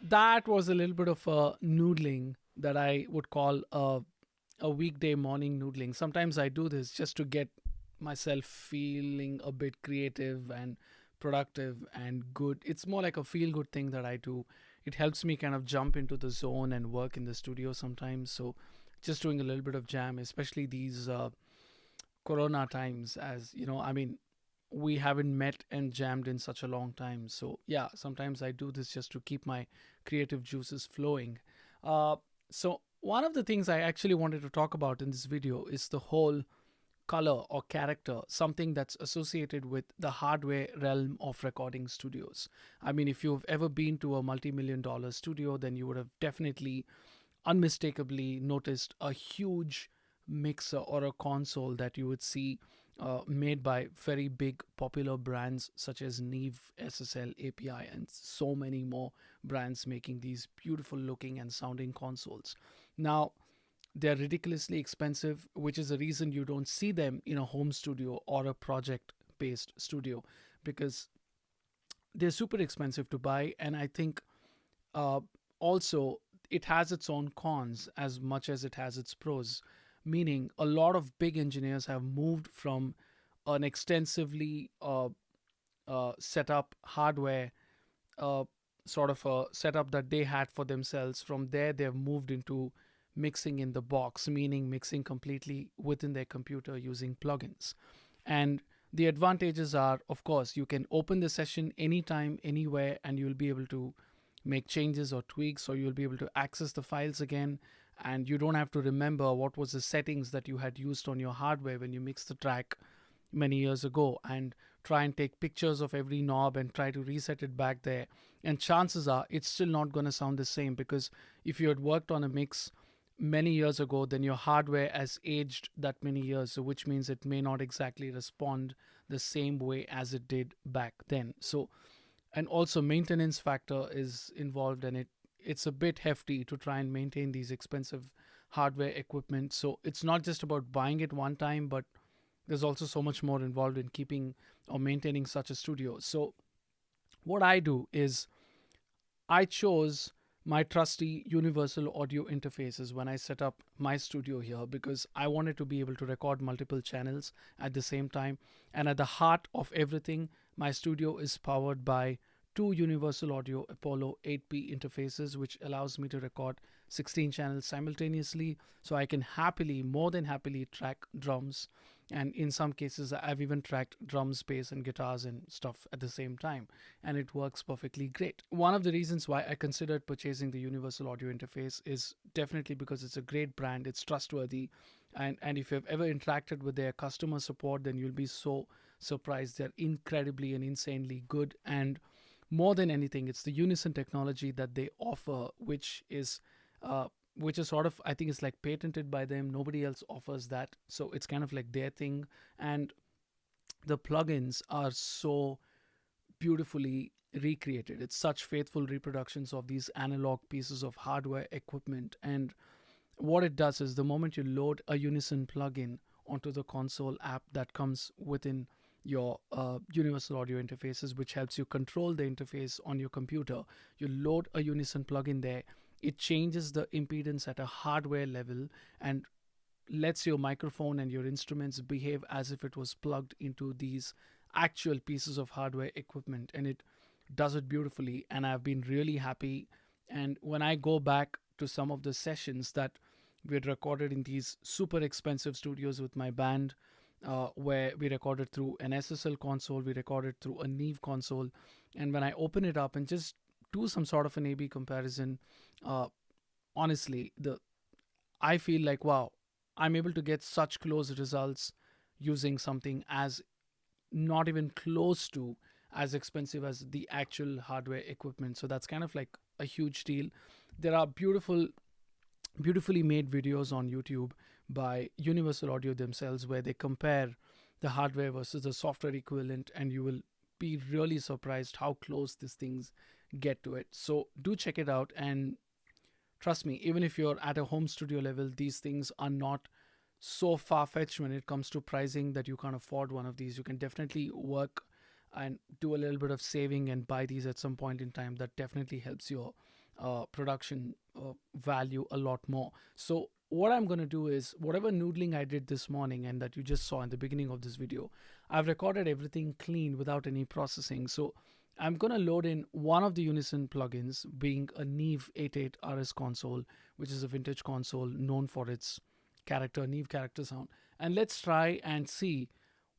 that was a little bit of a noodling that I would call a weekday morning noodling. Sometimes I do this just to get myself feeling a bit creative and productive and good. It's more like a feel good thing that I do. It helps me kind of jump into the zone and work in the studio sometimes. So just doing a little bit of jam, especially these corona times, as you know, I mean, we haven't met and jammed in such a long time. So yeah, sometimes I do this just to keep my creative juices flowing. So one of the things I actually wanted to talk about in this video is the whole color or character, something that's associated with the hardware realm of recording studios. I mean, if you've ever been to a multi-million dollar studio, then you would have definitely unmistakably noticed a huge mixer or a console that you would see made by very big popular brands such as Neve, SSL, API, and so many more brands making these beautiful looking and sounding consoles. Now, they're ridiculously expensive, which is the reason you don't see them in a home studio or a project based studio, because they're super expensive to buy. And I think uh, also it has its own cons as much as it has its pros, meaning a lot of big engineers have moved from an extensively set up hardware uh, sort of a setup that they had for themselves. From there, they've moved into mixing in the box, meaning mixing completely within their computer using plugins. And the advantages are, of course, you can open the session anytime, anywhere, and you'll be able to make changes or tweaks, or you'll be able to access the files again. And you don't have to remember what was the settings that you had used on your hardware when you mixed the track many years ago, and try and take pictures of every knob and try to reset it back there. And chances are it's still not going to sound the same, because if you had worked on a mix many years ago, then your hardware has aged that many years, so which means it may not exactly respond the same way as it did back then. So, and also maintenance factor is involved, and it's a bit hefty to try and maintain these expensive hardware equipment. So it's not just about buying it one time, but there's also so much more involved in keeping or maintaining such a studio. So what I do is I chose my trusty universal audio interfaces when I set up my studio here, because I wanted to be able to record multiple channels at the same time. And at the heart of everything, my studio is powered by two Universal Audio Apollo 8P interfaces, which allows me to record 16 channels simultaneously. So I can happily, more than happily, track drums. And in some cases, I've even tracked drums, bass, and guitars and stuff at the same time. And it works perfectly great. One of the reasons why I considered purchasing the Universal Audio interface is definitely because it's a great brand, it's trustworthy. And if you've ever interacted with their customer support, then you'll be so surprised. They're incredibly and insanely good. And more than anything, it's the unison technology that they offer, uh, which is sort of, I think it's like patented by them. Nobody else offers that, so it's kind of like their thing. And the plugins are so beautifully recreated. It's such faithful reproductions of these analog pieces of hardware equipment. And what it does is, the moment you load a Unison plugin onto the console app that comes within your Universal Audio interfaces, which helps you control the interface on your computer, you load a Unison plugin there. It changes the impedance at a hardware level and lets your microphone and your instruments behave as if it was plugged into these actual pieces of hardware equipment, and it does it beautifully. And I've been really happy. And when I go back to some of the sessions that we had recorded in these super expensive studios with my band, where we recorded through an SSL console, we recorded through a Neve console, and when I open it up and just do some sort of an A/B comparison, uh, honestly, the I feel like, wow, I'm able to get such close results using something as not even close to as expensive as the actual hardware equipment. So that's kind of like a huge deal. There are beautifully made videos on YouTube by Universal Audio themselves where they compare the hardware versus the software equivalent, and you will be really surprised how close these things get to it. So do check it out, and trust me, even if you're at a home studio level, these things are not so far-fetched when it comes to pricing that you can't afford one of these. You can definitely work and do a little bit of saving and buy these at some point in time. That definitely helps your production value a lot more. So what I'm going to do is, whatever noodling I did this morning and that you just saw in the beginning of this video, I've recorded everything clean without any processing. So I'm going to load in one of the Unison plugins, being a Neve 88 RS console, which is a vintage console known for its Neve character sound. And let's try and see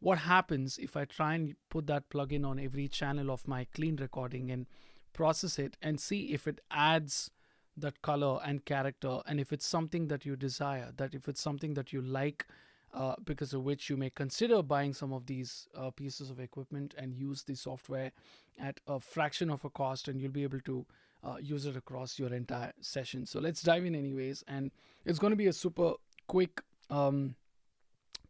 what happens if I try and put that plugin on every channel of my clean recording and process it, and see if it adds that color and character, and if it's something that you desire, that if it's something that you like, because of which you may consider buying some of these pieces of equipment and use the software at a fraction of a cost, and you'll be able to use it across your entire session. So let's dive in anyways, and it's going to be a super quick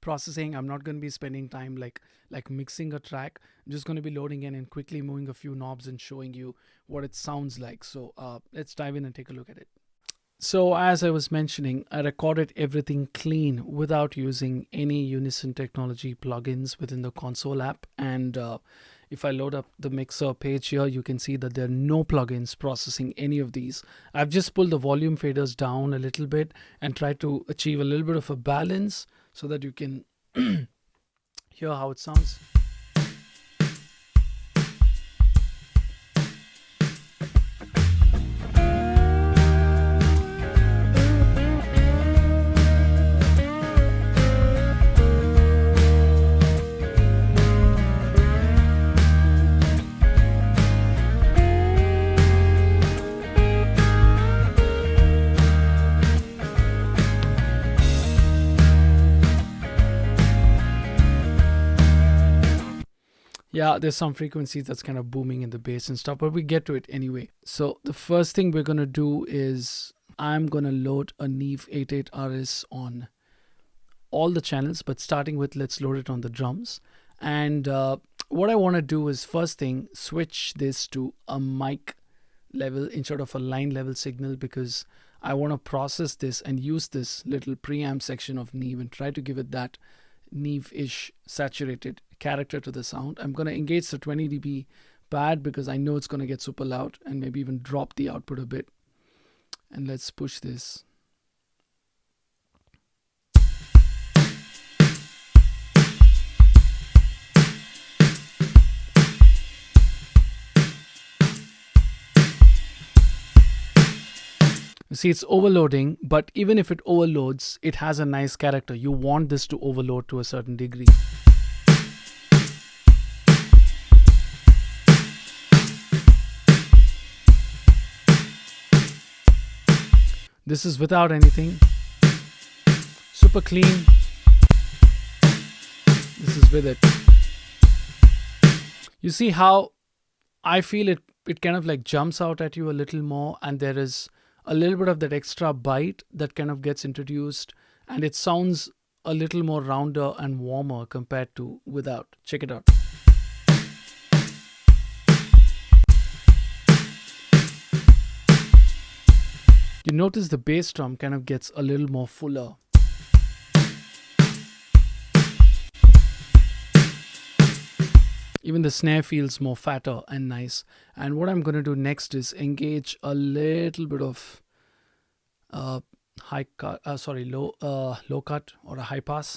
processing. I'm not going to be spending time like mixing a track. I'm just going to be loading in and quickly moving a few knobs and showing you what it sounds like. So let's dive in and take a look at it. So as I was mentioning, I recorded everything clean without using any Unison technology plugins within the console app. And if I load up the mixer page here, you can see that there are no plugins processing any of these. I've just pulled the volume faders down a little bit and tried to achieve a little bit of a balance so that you can hear how it sounds. Yeah, there's some frequencies that's kind of booming in the bass and stuff, but we get to it anyway. So the first thing we're going to do is I'm going to load a Neve 88 RS on all the channels, but starting with, let's load it on the drums. And what I want to do is, first thing, switch this to a mic level instead of a line level signal, because I want to process this and use this little preamp section of Neve and try to give it that Neve-ish saturated character to the sound. I'm going to engage the 20 dB pad because I know it's going to get super loud, and maybe even drop the output a bit. And let's push this. You see, it's overloading, but even if it overloads, it has a nice character. You want this to overload to a certain degree. This is without anything. Super clean. This is with it. You see how I feel it kind of like jumps out at you a little more, and there is a little bit of that extra bite that kind of gets introduced, and it sounds a little more rounder and warmer compared to without. Check it out. You notice the bass drum kind of gets a little more fuller. Even the snare feels more fatter and nice. And what I'm going to do next is engage a little bit of low cut or a high pass.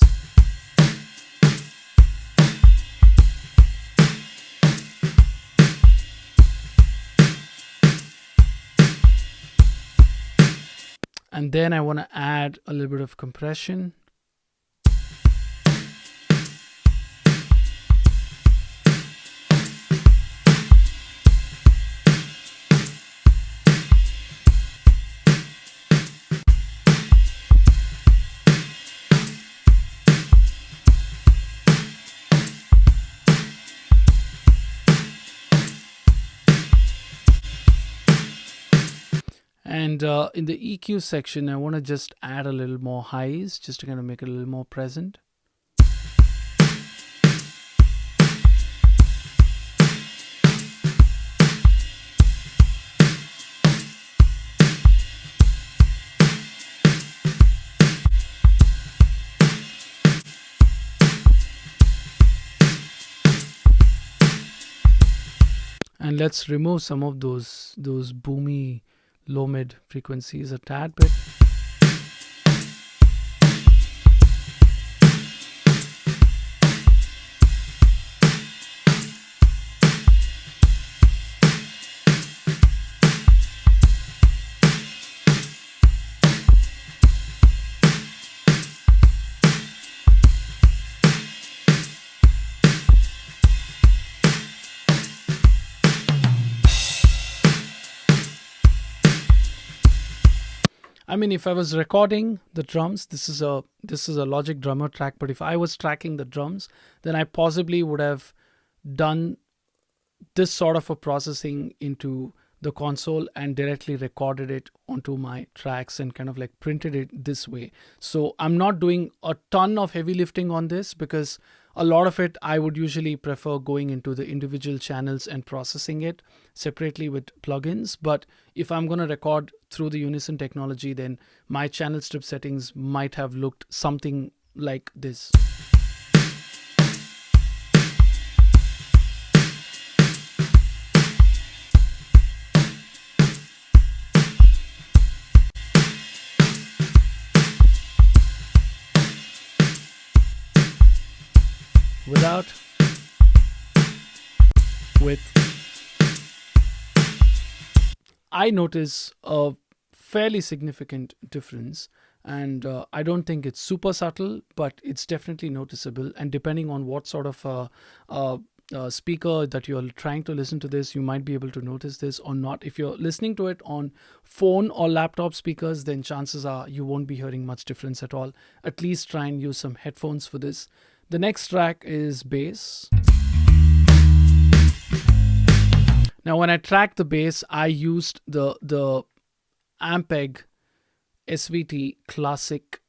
And then I want to add a little bit of compression. And in the EQ section, I want to just add a little more highs, just to kind of make it a little more present. And let's remove some of those boomy low mid frequencies a tad bit. I mean, if I was recording the drums, this is a Logic drummer track, but if I was tracking the drums, then I possibly would have done this sort of a processing into the console and directly recorded it onto my tracks and kind of like printed it this way. So I'm not doing a ton of heavy lifting on this, because a lot of it I would usually prefer going into the individual channels and processing it separately with plugins. But if I'm going to record through the Unison technology, then my channel strip settings might have looked something like this. Without, with. I notice a fairly significant difference, and I don't think it's super subtle, but it's definitely noticeable. And depending on what sort of speaker that you're trying to listen to this, you might be able to notice this or not. If you're listening to it on phone or laptop speakers, then chances are you won't be hearing much difference at all. At least try and use some headphones for this. The next track is bass. Now, when I tracked the bass, I used the Ampeg Svt Classic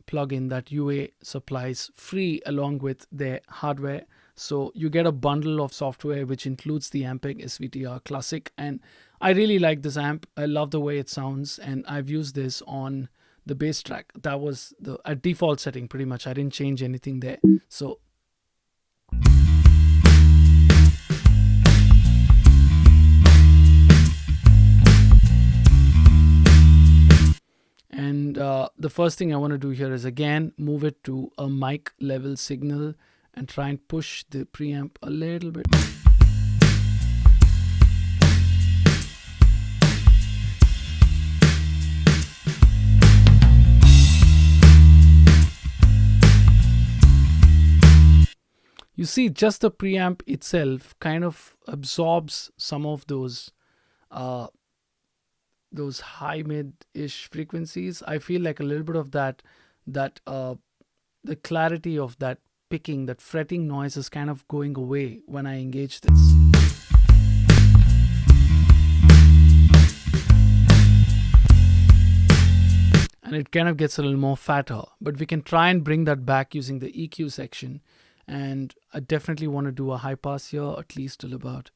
plugin that UA supplies free along with their hardware. So you get a bundle of software which includes the Ampeg Svt Classic, and I really like this amp. I love the way it sounds, and I've used this on the bass track. That was the default setting pretty much. I didn't change anything there. So and the first thing I want to do here is again move it to a mic level signal and try and push the preamp a little bit. You see, just the preamp itself kind of absorbs some of those high mid-ish frequencies. I feel like a little bit of that the clarity of that picking, that fretting noise is kind of going away when I engage this. And it kind of gets a little more fatter, but we can try and bring that back using the EQ section. And I definitely want to do a high pass here, at least till about.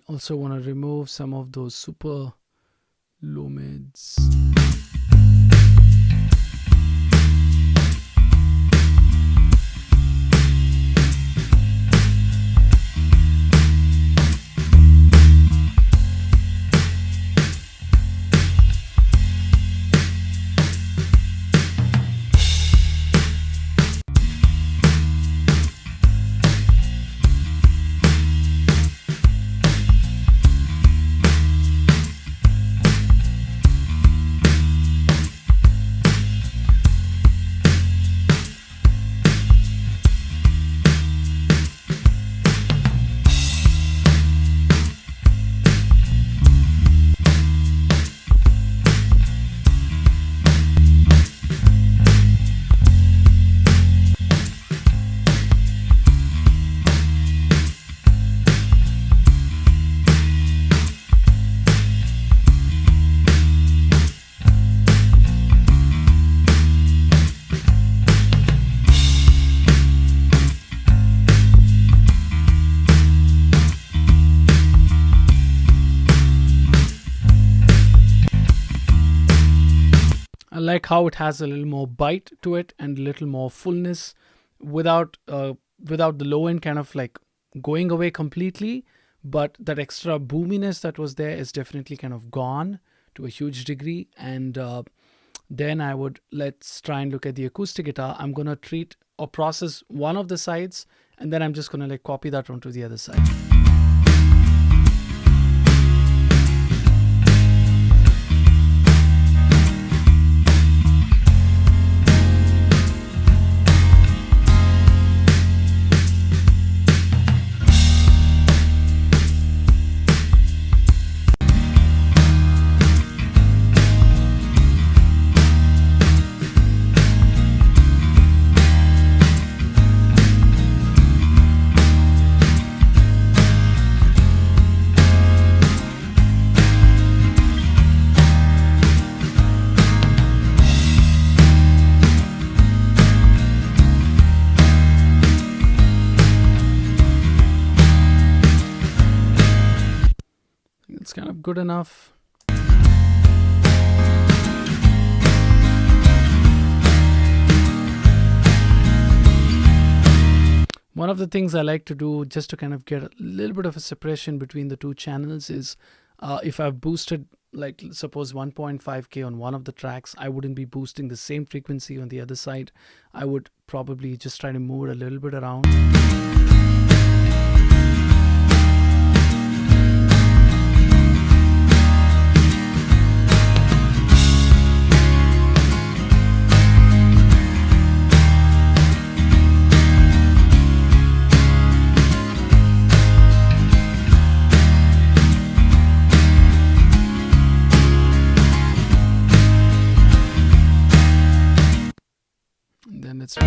Also want to remove some of those super low mids. like how it has a little more bite to it and a little more fullness without without the low end kind of like going away completely, but that extra boominess that was there is definitely kind of gone to a huge degree. And then let's try and look at the acoustic guitar. I'm gonna treat or process one of the sides, and then I'm just gonna like copy that onto the other side. It's kind of good enough. One of the things I like to do just to kind of get a little bit of a separation between the two channels is if I've boosted, like suppose 1.5K on one of the tracks, I wouldn't be boosting the same frequency on the other side. I would probably just try to move it a little bit around. Then it's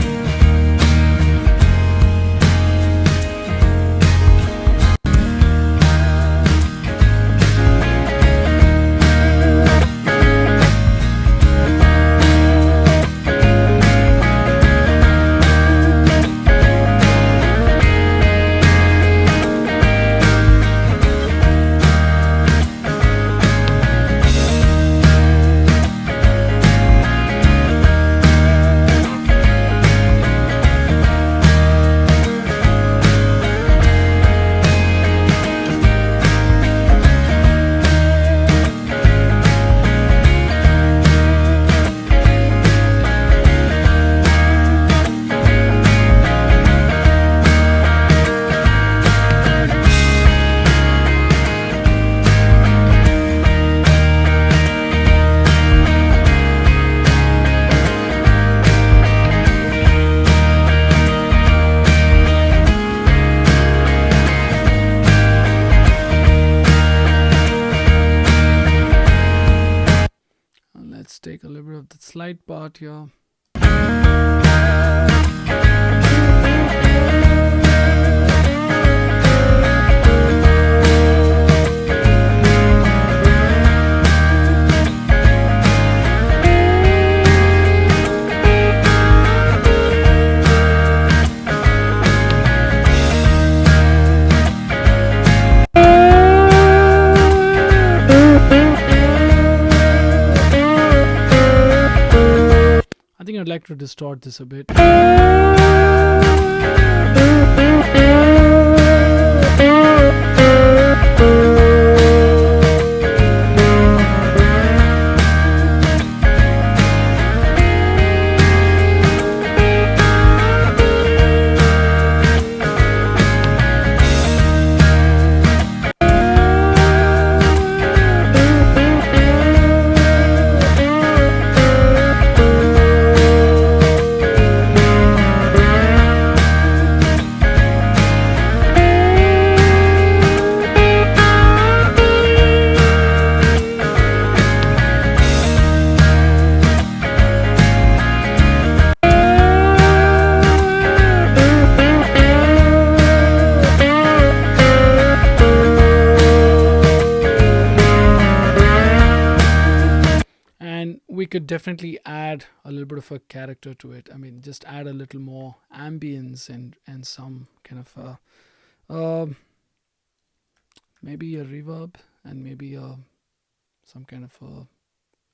take a little bit of the slide part here. I think I'd like to distort this a bit. We could definitely add a little bit of a character to it. I mean, just add a little more ambience and some kind of maybe a reverb and maybe some kind of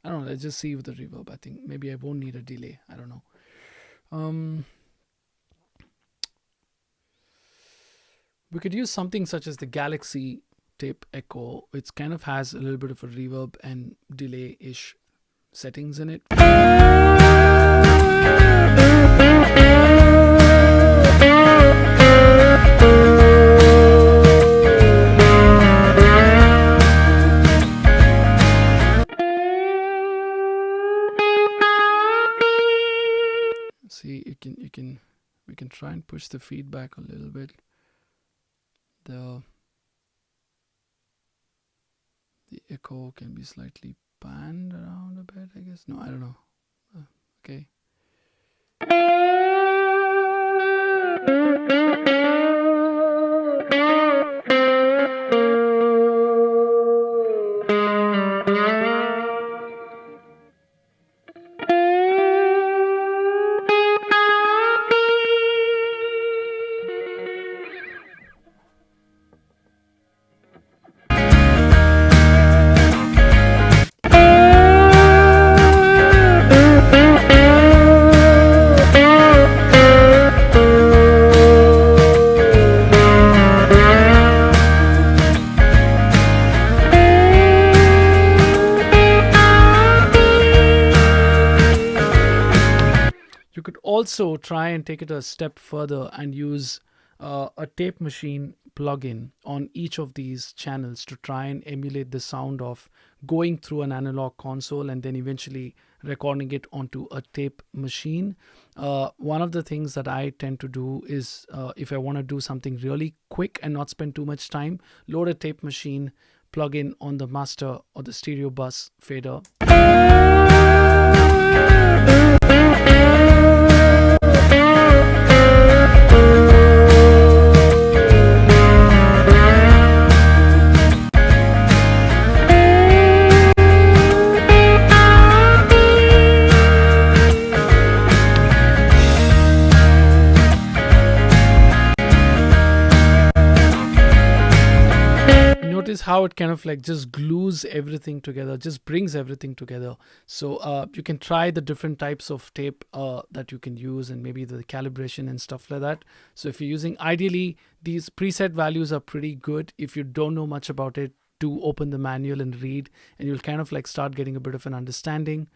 I don't know. Let's just see with the reverb. I think maybe I won't need a delay. I don't know. We could use something such as the Galaxy Tape Echo, which kind of has a little bit of a reverb and delay-ish settings in it. See, we can try and push the feedback a little bit. The echo can be slightly panned around a bit, I guess. No, I don't know. Okay. You could also try and take it a step further and use a tape machine plugin on each of these channels to try and emulate the sound of going through an analog console and then eventually recording it onto a tape machine. One of the things that I tend to do is if I want to do something really quick and not spend too much time, load a tape machine plugin on the master or the stereo bus fader. Notice how it kind of like just glues everything together, just brings everything together. So you can try the different types of tape that you can use and maybe the calibration and stuff like that. So if you're using, ideally, these preset values are pretty good. If you don't know much about it, do open the manual and read, and you'll kind of like start getting a bit of an understanding.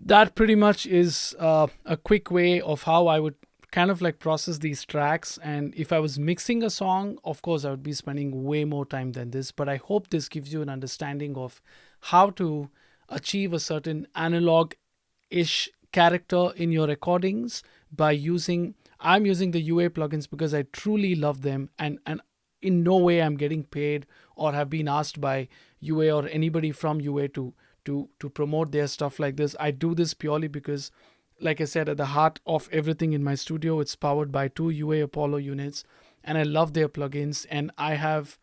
That pretty much is a quick way of how I would kind of like process these tracks. And if I was mixing a song, of course, I would be spending way more time than this. But I hope this gives you an understanding of how to achieve a certain analog-ish character in your recordings by using, I'm using the UA plugins because I truly love them, and in no way I'm getting paid or have been asked by UA or anybody from UA to promote their stuff like this. I do this purely because, like I said, at the heart of everything in my studio, it's powered by 2 UA Apollo units, and I love their plugins, and I've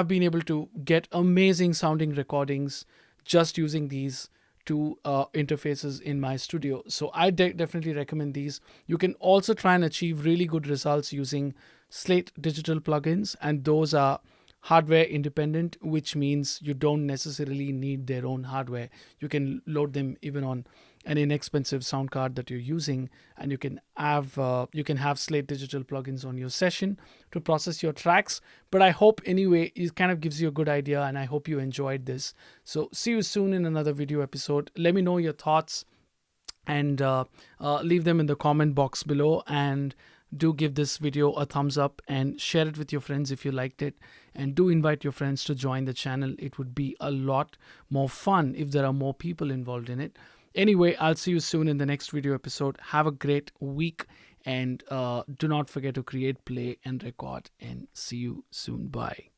been able to get amazing sounding recordings just using these 2 interfaces in my studio. So I definitely recommend these. You can also try and achieve really good results using Slate digital plugins, and those are hardware independent, which means you don't necessarily need their own hardware. You can load them even on an inexpensive sound card that you're using, and you can have Slate digital plugins on your session to process your tracks. But I hope anyway it kind of gives you a good idea, and I hope you enjoyed this. So see you soon in another video episode. Let me know your thoughts and leave them in the comment box below, and do give this video a thumbs up and share it with your friends if you liked it, and do invite your friends to join the channel. It would be a lot more fun if there are more people involved in it. Anyway, I'll see you soon in the next video episode. Have a great week, and do not forget to create, play, and record, and see you soon. Bye.